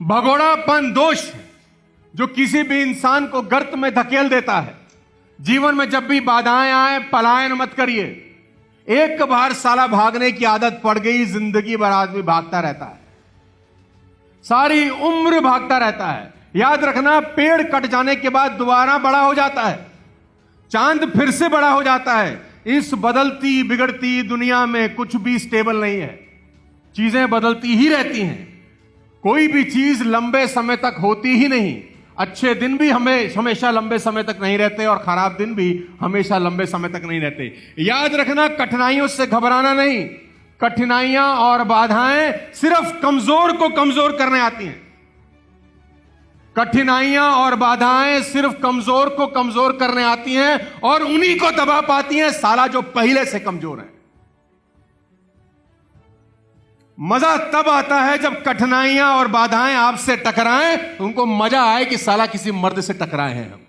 भगोड़ापन दोष है जो किसी भी इंसान को गर्त में धकेल देता है। जीवन में जब भी बाधाएं आए, पलायन मत करिए। एक बार साला भागने की आदत पड़ गई, जिंदगी भर आदमी भागता रहता है, सारी उम्र भागता रहता है। याद रखना, पेड़ कट जाने के बाद दोबारा बड़ा हो जाता है, चांद फिर से बड़ा हो जाता है। इस बदलती बिगड़ती दुनिया में कुछ भी स्टेबल नहीं है, चीजें बदलती ही रहती हैं। कोई भी चीज लंबे समय तक होती ही नहीं। अच्छे दिन भी हमेशा लंबे समय तक नहीं रहते और खराब दिन भी हमेशा लंबे समय तक नहीं रहते। याद रखना, कठिनाइयों से घबराना नहीं। कठिनाइयां और बाधाएं सिर्फ कमजोर को कमजोर करने आती हैं। कठिनाइयां और बाधाएं सिर्फ कमजोर को कमजोर करने आती हैं और उन्हीं को दबा पाती हैं साला जो पहले से कमजोर है। मजा तब आता है जब कठिनाइयां और बाधाएं आपसे टकराएं, तो उनको मजा आए कि साला किसी मर्द से टकराए हैं हम।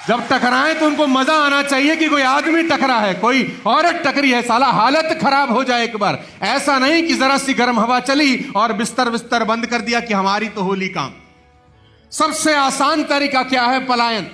जब टकराएं तो उनको मजा आना चाहिए कि कोई आदमी टकरा है, कोई औरत टकरी है, साला हालत खराब हो जाए एक बार। ऐसा नहीं कि जरा सी गर्म हवा चली और बिस्तर बंद कर दिया कि हमारी तो होली काम। सबसे आसान तरीका क्या है? पलायन।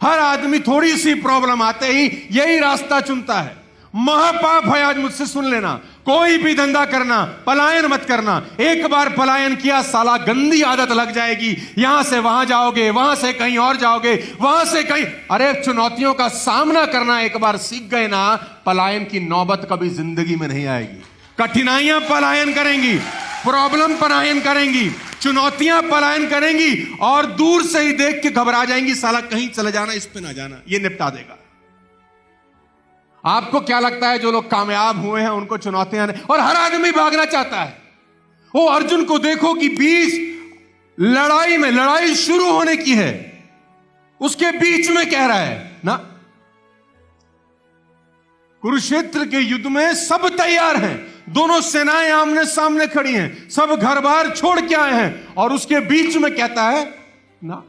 हर आदमी थोड़ी सी प्रॉब्लम आते ही यही रास्ता चुनता है। महापाप है, आज मुझसे सुन लेना। कोई भी धंधा करना, पलायन मत करना। एक बार पलायन किया, साला गंदी आदत लग जाएगी। यहां से वहां जाओगे, वहां से कहीं और जाओगे, वहां से कहीं। अरे चुनौतियों का सामना करना एक बार सीख गए ना, पलायन की नौबत कभी जिंदगी में नहीं आएगी। कठिनाइयां पलायन करेंगी, प्रॉब्लम पलायन करेंगी, चुनौतियां पलायन करेंगी और दूर से ही देख के घबरा जाएंगी, साला कहीं चले जाना, इस पे ना जाना, ये निपटा देगा। आपको क्या लगता है जो लोग कामयाब हुए हैं उनको चुनौतियां नहीं? और हर आदमी भागना चाहता है। वो अर्जुन को देखो कि बीच लड़ाई में, लड़ाई शुरू होने की है, उसके बीच में कह रहा है ना, कुरुक्षेत्र के युद्ध में सब तैयार हैं, दोनों सेनाएं आमने सामने खड़ी हैं, सब घर बार छोड़ के आए हैं, और उसके बीच में कहता है ना,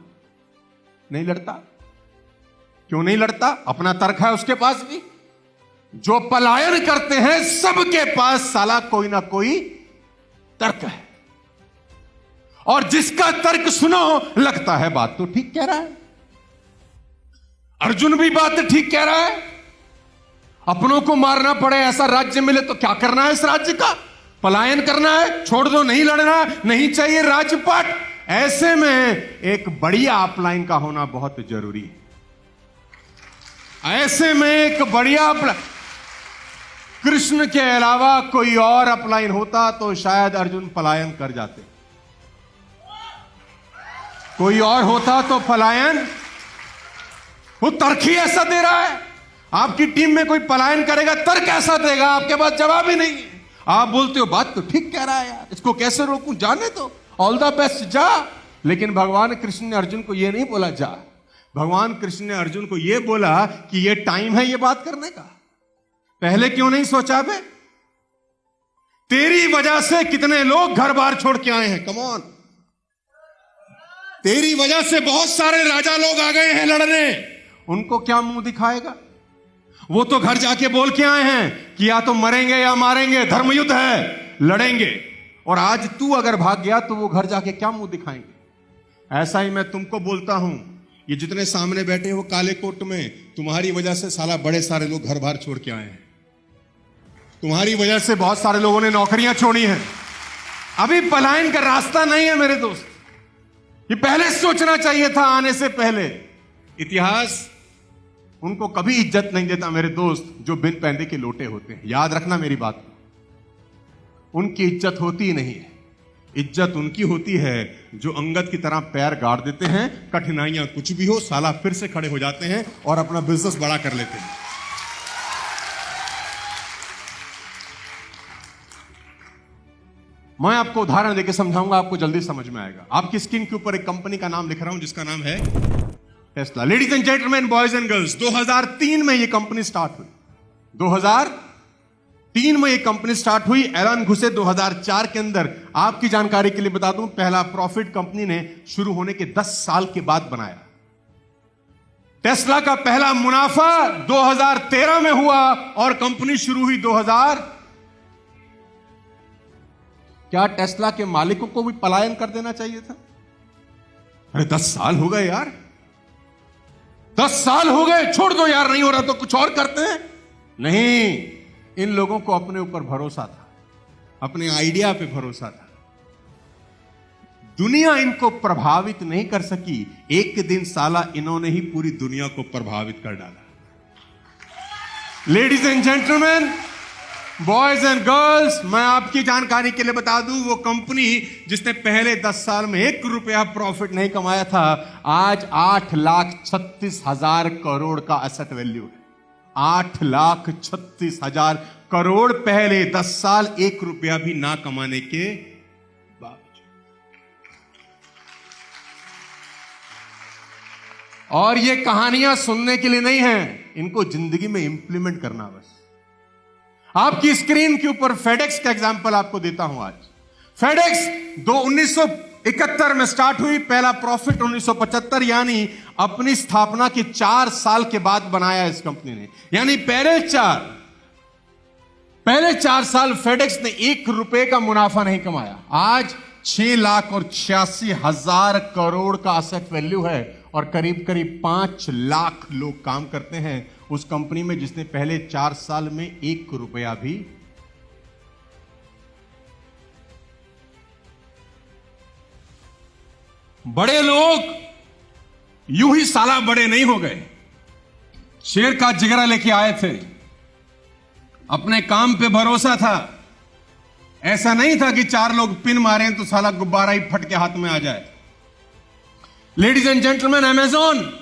नहीं लड़ता। क्यों नहीं लड़ता? अपना तर्क है उसके पास भी। जो पलायन करते हैं सबके पास साला कोई ना कोई तर्क है, और जिसका तर्क सुनो लगता है बात तो ठीक कह रहा है। अर्जुन भी बात ठीक कह रहा है। अपनों को मारना पड़े, ऐसा राज्य मिले तो क्या करना है इस राज्य का? पलायन करना है, छोड़ दो, नहीं लड़ना, नहीं चाहिए राजपाट। ऐसे में एक बढ़िया अपलाइन का होना बहुत जरूरी है। ऐसे में एक बढ़िया अपलाइन, कृष्ण के अलावा कोई और अपलाइन होता तो शायद अर्जुन पलायन कर जाते। कोई और होता तो पलायन, वो तर्क ही ऐसा दे रहा है। आपकी टीम में कोई पलायन करेगा, तर्क ऐसा देगा, आपके पास जवाब ही नहीं है। आप बोलते हो बात तो ठीक कह रहा है यार, इसको कैसे रोकूं, जाने तो, ऑल द बेस्ट, जा। लेकिन भगवान कृष्ण ने अर्जुन को यह नहीं बोला जा। भगवान कृष्ण ने अर्जुन को यह बोला कि यह टाइम है ये बात करने का। पहले क्यों नहीं सोचा बे? तेरी वजह से कितने लोग घर बार छोड़ के आए हैं। कम ऑन, तेरी वजह से बहुत सारे राजा लोग आ गए हैं लड़ने। उनको क्या मुंह दिखाएगा? वो तो घर जाके बोल के आए हैं कि या तो मरेंगे या मारेंगे, धर्मयुद्ध है, लड़ेंगे। और आज तू अगर भाग गया तो वो घर जाके क्या मुंह दिखाएंगे? ऐसा ही मैं तुमको बोलता हूं, ये जितने सामने बैठे हो काले कोट में, तुम्हारी वजह से साला बड़े सारे लोग घर बार छोड़ के आए हैं। तुम्हारी वजह से बहुत सारे लोगों ने नौकरियां छोड़ी हैं। अभी पलायन का रास्ता नहीं है मेरे दोस्त, ये पहले सोचना चाहिए था, आने से पहले। इतिहास उनको कभी इज्जत नहीं देता मेरे दोस्त जो बिन पैंदे के लोटे होते हैं। याद रखना मेरी बात, उनकी इज्जत होती ही नहीं है। इज्जत उनकी होती है जो अंगद की तरह पैर गाड़ देते हैं, कठिनाइयां कुछ भी हो साला फिर से खड़े हो जाते हैं और अपना बिजनेस बड़ा कर लेते हैं। मैं आपको उदाहरण देकर समझाऊंगा, आपको जल्दी समझ में आएगा। आपकी स्क्रीन के ऊपर एक कंपनी का नाम लिख रहा हूं जिसका नाम है Tesla. Ladies and gentleman, boys and girls, 2003 में यह कंपनी स्टार्ट हुई। 2003 में यह कंपनी स्टार्ट हुई। एलन घुसे 2004 के अंदर। आपकी जानकारी के लिए बता दूं, पहला प्रॉफिट कंपनी ने शुरू होने के 10 साल के बाद बनाया। टेस्ला का पहला मुनाफा 2013 में हुआ और कंपनी शुरू हुई 2000। क्या टेस्ला के मालिकों को भी पलायन कर देना चाहिए था? अरे 10 साल हो गए यार, 10 साल हो गए, छोड़ दो यार, नहीं हो रहा तो कुछ और करते हैं। नहीं, इन लोगों को अपने ऊपर भरोसा था, अपने आइडिया पे भरोसा था। दुनिया इनको प्रभावित नहीं कर सकी, एक दिन साला इन्होंने ही पूरी दुनिया को प्रभावित कर डाला। Ladies and gentleman, boys and girls, मैं आपकी जानकारी के लिए बता दूं, वो कंपनी जिसने पहले 10 साल में 1 रुपया प्रॉफिट नहीं कमाया था, आज 8,36,000 करोड़ का एसेट वैल्यू है। 8,36,000 करोड़ पहले 10 साल 1 रुपया भी ना कमाने के बावजूद। और ये कहानियां सुनने के लिए नहीं है, इनको जिंदगी में इंप्लीमेंट करना बस। आपकी स्क्रीन के ऊपर फेडेक्स का एग्जांपल आपको देता हूं आज। फेडेक्स 1971 में स्टार्ट हुई, पहला प्रॉफिट 1975 यानी अपनी स्थापना के 4 साल के बाद बनाया इस कंपनी ने। यानी पहले 4 साल फेडेक्स ने 1 रुपए का मुनाफा नहीं कमाया। आज 6,86,000 करोड़ का एसेट वैल्यू है और करीब करीब 5 लाख लोग काम करते हैं उस कंपनी में, जिसने पहले 4 साल में 1 रुपया भी। बड़े लोग यूं ही साला बड़े नहीं हो गए, शेर का जिगरा लेके आए थे, अपने काम पे भरोसा था। ऐसा नहीं था कि 4 लोग पिन मारे तो साला गुब्बारा ही फट के हाथ में आ जाए। लेडीज एंड जेंटलमैन, अमेज़न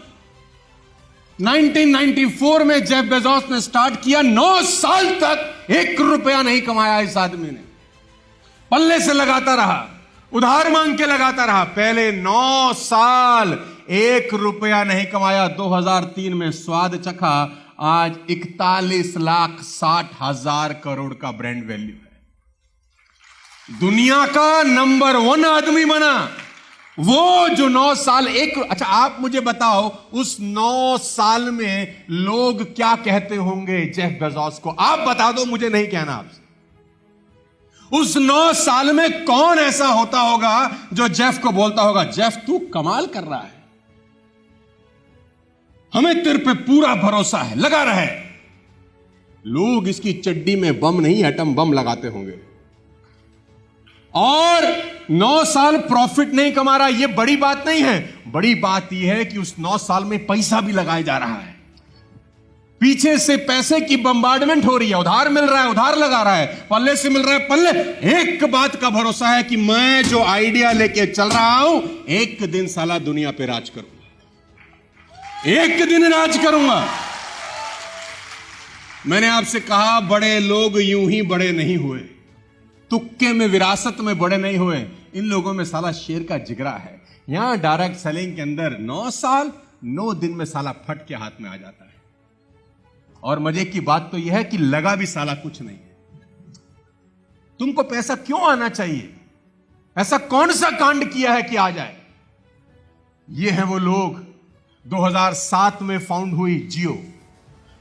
1994 में जेफ बेजोस ने स्टार्ट किया, 9 साल तक 1 रुपया नहीं कमाया इस आदमी ने। पल्ले से लगाता रहा, उधार मांग के लगाता रहा, पहले 9 साल 1 रुपया नहीं कमाया। 2003 में स्वाद चखा, आज 41,60,000 करोड़ का ब्रांड वैल्यू है। दुनिया का नंबर 1 आदमी बना वो जो 9 साल अच्छा आप मुझे बताओ, उस 9 साल में लोग क्या कहते होंगे जेफ बेजोस को? आप बता दो, मुझे नहीं कहना आपसे। उस 9 साल में कौन ऐसा होता होगा जो जेफ को बोलता होगा, जेफ तू कमाल कर रहा है, हमें तेरे पे पूरा भरोसा है, लगा रहे। लोग इसकी चड्डी में बम नहीं, एटम बम लगाते होंगे। और 9 साल प्रॉफिट नहीं कमा रहा, यह बड़ी बात नहीं है। बड़ी बात यह है कि उस 9 साल में पैसा भी लगाया जा रहा है, पीछे से पैसे की बम्बार्डमेंट हो रही है, उधार मिल रहा है, उधार लगा रहा है, पल्ले से मिल रहा है, पल्ले। एक बात का भरोसा है कि मैं जो आइडिया लेके चल रहा हूं, एक दिन साला दुनिया पे राज करूंगा, एक दिन राज करूंगा। मैंने आपसे कहा, बड़े लोग यूं ही बड़े नहीं हुए, तुक्के में, विरासत में बड़े नहीं हुए। इन लोगों में साला शेर का जिगरा है। यहां डायरेक्ट सेलिंग के अंदर 9 साल 9 दिन में साला फट के हाथ में आ जाता है। और मजे की बात तो यह है कि लगा भी साला कुछ नहीं है। तुमको पैसा क्यों आना चाहिए? ऐसा कौन सा कांड किया है कि आ जाए? ये हैं वो लोग। 2007 में फाउंड हुई जियो।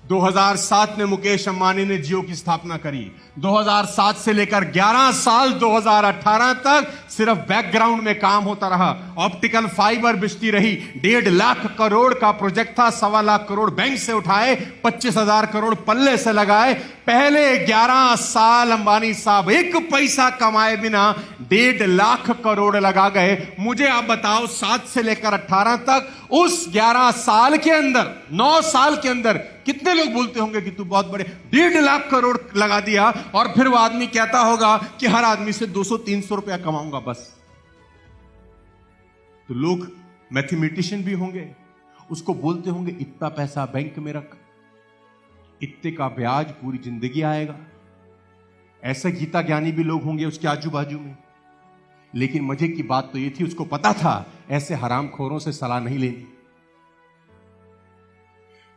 2007 में मुकेश अंबानी ने जियो की स्थापना करी। 2007 से लेकर 11 साल 2018 तक सिर्फ बैकग्राउंड में काम होता रहा। ऑप्टिकल फाइबर बिछती रही। 1.5 लाख करोड़ का प्रोजेक्ट था। 1.25 लाख करोड़ बैंक से उठाए, 25,000 करोड़ पल्ले से लगाए। पहले 11 साल अंबानी साहब एक पैसा कमाए बिना 1.5 लाख करोड़ लगा गए। मुझे आप बताओ, 7 से लेकर 18 तक, उस 11 साल के अंदर, 9 साल के अंदर कितने लोग बोलते होंगे कि तू बहुत बड़े, 1.5 लाख करोड़ लगा दिया। और फिर वो आदमी कहता होगा कि हर आदमी से 200-300 रुपया कमाऊंगा बस। तो लोग मैथमेटिशियन भी होंगे, उसको बोलते होंगे इतना पैसा बैंक में रख, इतने का ब्याज पूरी जिंदगी आएगा। ऐसे गीता ज्ञानी भी लोग होंगे उसके आजू बाजू में। लेकिन मजे की बात तो यह थी, उसको पता था ऐसे हरामखोरों से सलाह नहीं लेनी।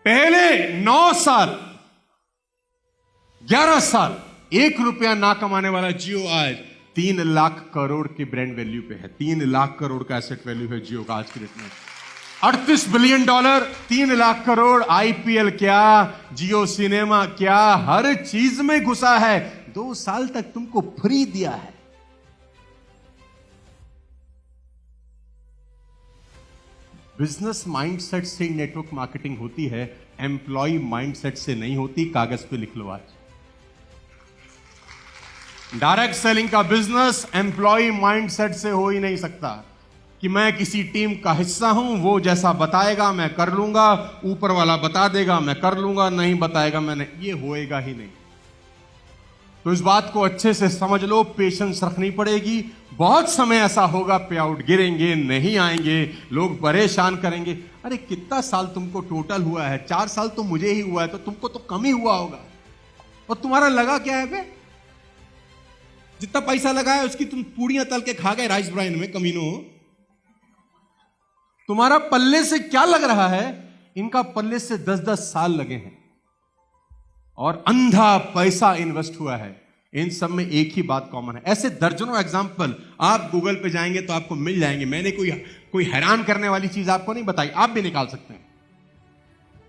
पहले 9 साल 11 साल 1 रुपया ना कमाने वाला जियो आज 3 लाख करोड़ की ब्रांड वैल्यू पे है। 3 लाख करोड़ का एसेट वैल्यू है जियो का आज की डेट में। $38 बिलियन, 3 लाख करोड़। आईपीएल क्या, जियो सिनेमा क्या, हर चीज में घुसा है। 2 साल तक तुमको फ्री दिया है। बिजनेस माइंडसेट से नेटवर्क मार्केटिंग होती है, एम्प्लॉय माइंडसेट से नहीं होती। कागज पे लिख लो आज। डायरेक्ट सेलिंग का बिजनेस एम्प्लॉय माइंडसेट से हो ही नहीं सकता कि मैं किसी टीम का हिस्सा हूं, वो जैसा बताएगा मैं कर लूंगा, ऊपर वाला बता देगा मैं कर लूंगा, नहीं बताएगा मैंने, ये होएगा ही नहीं। तो इस बात को अच्छे से समझ लो, पेशेंस रखनी पड़ेगी। बहुत समय ऐसा होगा पे आउट गिरेंगे, नहीं आएंगे, लोग परेशान करेंगे। अरे कितना साल तुमको टोटल हुआ है? 4 साल तो मुझे ही हुआ है, तो तुमको तो कम ही हुआ होगा। और तुम्हारा लगा क्या है बे? जितना पैसा लगा है उसकी तुम पूड़ियां तल के खा गए राइस ब्राइन में, कमीनो। तुम्हारा पल्ले से क्या लग रहा है? इनका पल्ले से 10-10 साल लगे हैं और अंधा पैसा इन्वेस्ट हुआ है। इन सब में एक ही बात कॉमन है। ऐसे दर्जनों एग्जाम्पल आप गूगल पे जाएंगे तो आपको मिल जाएंगे। मैंने कोई हैरान करने वाली चीज आपको नहीं बताई, आप भी निकाल सकते हैं।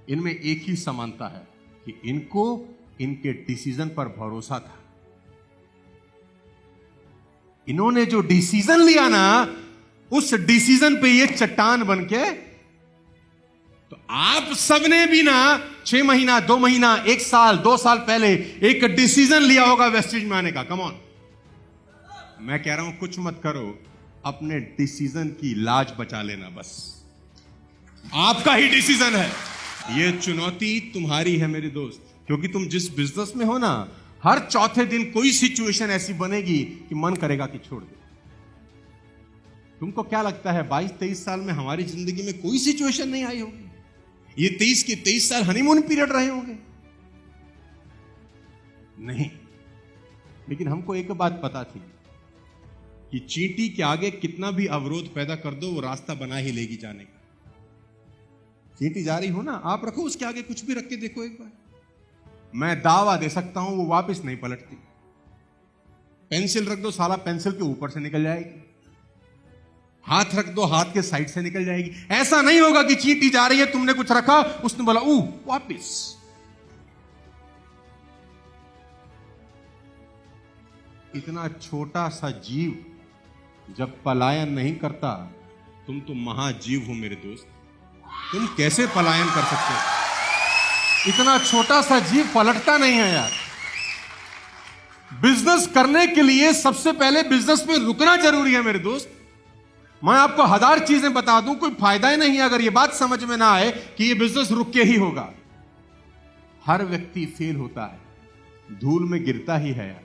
इनमें एक ही समानता है कि इनको इनके डिसीजन पर भरोसा था। इन्होंने जो डिसीजन लिया ना, उस डिसीजन पे ये चट्टान बन के, तो आप सबने भी ना 6 महीना, 2 महीना, 1 साल, 2 साल पहले एक डिसीजन लिया होगा वेस्टेज में आने का। कम ऑन, मैं कह रहा हूं कुछ मत करो, अपने डिसीजन की लाज बचा लेना, बस आपका ही डिसीजन है। ये चुनौती तुम्हारी है मेरे दोस्त, क्योंकि तुम जिस बिजनेस में हो ना, हर चौथे दिन कोई सिचुएशन ऐसी बनेगी कि मन करेगा कि छोड़ दो। तुमको क्या लगता है 22-23 साल में हमारी जिंदगी में कोई सिचुएशन नहीं आई होगी? ये 23 के 23 साल हनीमून पीरियड रहे होंगे? नहीं। लेकिन हमको एक बात पता थी कि चींटी के आगे कितना भी अवरोध पैदा कर दो, वो रास्ता बना ही लेगी जाने का। चींटी जा रही हो ना, आप रखो उसके आगे कुछ भी रख के देखो एक बार, मैं दावा दे सकता हूं वो वापस नहीं पलटती। पेंसिल रख दो, साला पेंसिल के ऊपर से निकल जाएगी। हाथ रख दो, हाथ के साइड से निकल जाएगी। ऐसा नहीं होगा कि चींटी जा रही है, तुमने कुछ रखा, उसने बोला वापिस। इतना छोटा सा जीव जब पलायन नहीं करता, तुम तो महाजीव हो मेरे दोस्त। तुम कैसे पलायन कर सकते हो? इतना छोटा सा जीव पलटता नहीं है यार। बिजनेस करने के लिए सबसे पहले बिजनेस में रुकना जरूरी है मेरे दोस्त। मैं आपको 1000 चीजें बता दूं, कोई फायदा ही नहीं है अगर यह बात समझ में ना आए कि यह बिजनेस रुक के ही होगा। हर व्यक्ति फेल होता है, धूल में गिरता ही है यार।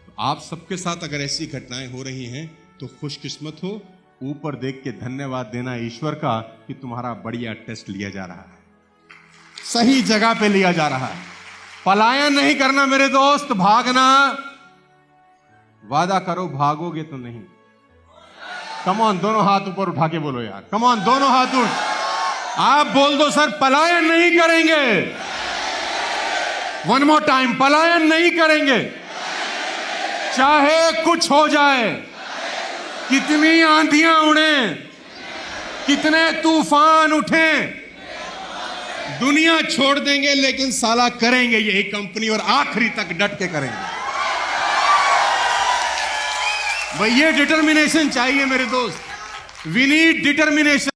तो आप सबके साथ अगर ऐसी घटनाएं हो रही हैं तो खुशकिस्मत हो। ऊपर देख के धन्यवाद देना ईश्वर का कि तुम्हारा बढ़िया टेस्ट लिया जा रहा है, सही जगह पे लिया जा रहा है। पलायन नहीं करना मेरे दोस्त, भागना। वादा करो भागोगे तो नहीं। कम ऑन, दोनों हाथ ऊपर उठा के बोलो यार। कम ऑन, दोनों हाथ उठ। आप बोल दो सर पलायन नहीं करेंगे। वन मोर टाइम, पलायन नहीं करेंगे। चाहे कुछ हो जाए, कितनी आंधियां उड़े, कितने तूफान उठे, दुनिया छोड़ देंगे लेकिन साला करेंगे यही कंपनी, और आखिरी तक डट के करेंगे। भाई ये डिटर्मिनेशन चाहिए मेरे दोस्त। We need determination.